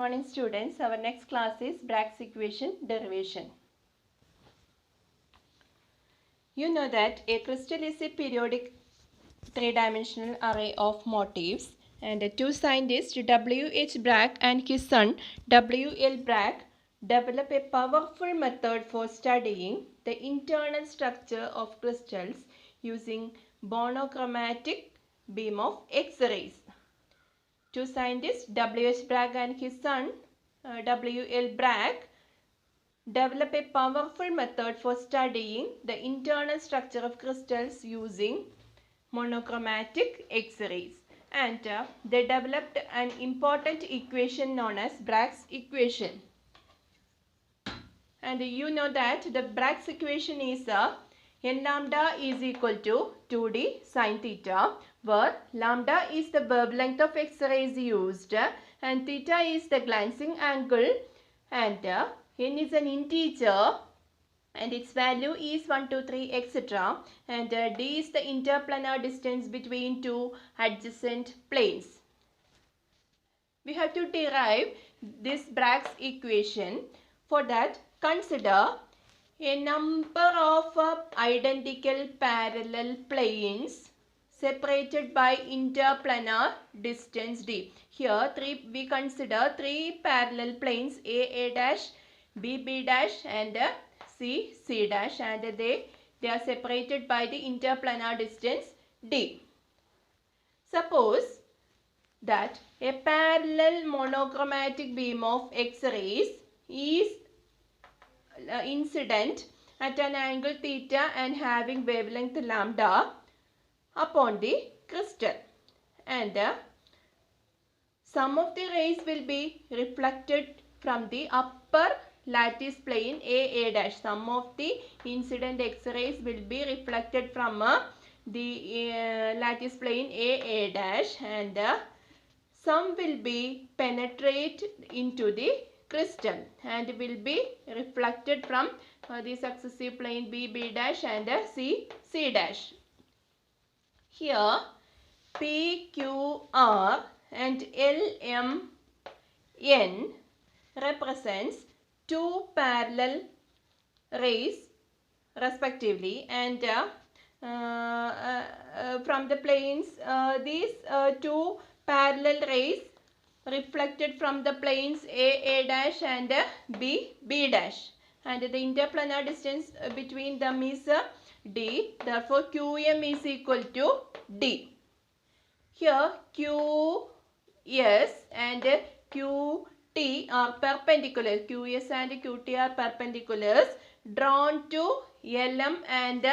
Morning students, our next class is Bragg's equation derivation. You know that a crystal is a periodic three-dimensional array of motifs, and two scientists W.H. Bragg and his son W.L. Bragg developed a powerful method for studying the internal structure of crystals using monochromatic beam of X-rays. Two scientists, W.H. Bragg and his son W.L. Bragg, developed a powerful method for studying the internal structure of crystals using monochromatic X-rays. And they developed an important equation known as Bragg's equation. And you know that the Bragg's equation is n lambda is equal to 2d sine theta, where lambda is the wavelength of X-rays used and theta is the glancing angle, and n is an integer and its value is 1, 2, 3, etc. and d is the interplanar distance between two adjacent planes. We have to derive this Bragg's equation. For that, consider a number of identical parallel planes separated by interplanar distance d. Here we consider three parallel planes A dash, B dash and C dash, and they are separated by the interplanar distance d. Suppose that a parallel monochromatic beam of X-rays is incident at an angle theta and having wavelength lambda upon the crystal, and some of the rays will be reflected from the upper lattice plane A dash. Some of the incident X-rays will be reflected from the lattice plane A dash, and some will be penetrate into the crystal and will be reflected from the successive plane B dash and C dash. Here P, Q, R and L, M, N represents two parallel rays respectively, and from the planes these two parallel rays reflected from the planes A dash and B dash, and the interplanar distance between them is d. Therefore QM is equal to d. Here QS and QT are perpendicular. QS and QT are perpendiculars drawn to LM and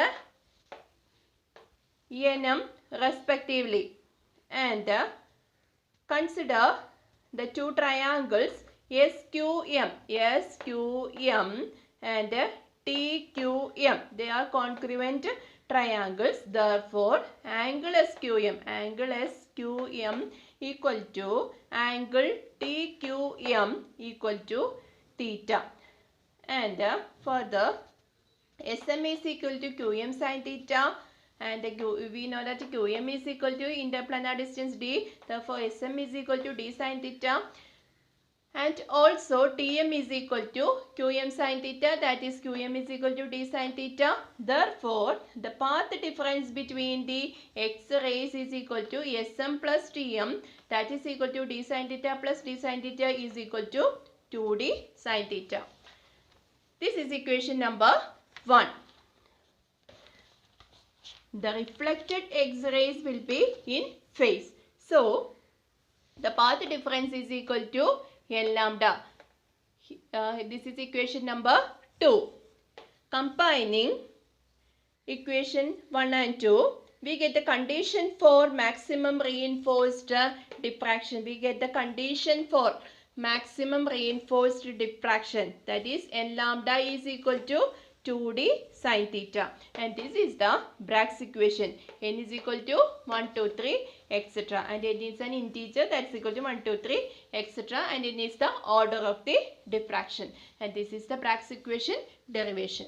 NM respectively, and consider the two triangles SQM and TQM. They are congruent triangles. Therefore, angle SQM equal to angle TQM equal to theta. And further, SM is equal to QM sin theta, and we know that QM is equal to interplanar distance d. Therefore, SM is equal to d sin theta. And also Tm is equal to Qm sin theta, that is Qm is equal to d sin theta. Therefore, the path difference between the X-rays is equal to Sm plus Tm, that is equal to d sin theta plus d sin theta is equal to 2d sin theta. This is equation number 1. The reflected X-rays will be in phase. So, the path difference is equal to N lambda. This is equation number 2. Combining equation 1 and 2, we get the condition for maximum reinforced diffraction. We get the condition for maximum reinforced diffraction, that is N lambda is equal to 2d sin theta, and this is the Bragg's equation. N is equal to 1, 2, 3, etc. and N is an integer, that's equal to 1, 2, 3, etc. and N is the order of the diffraction, and this is the Bragg's equation derivation.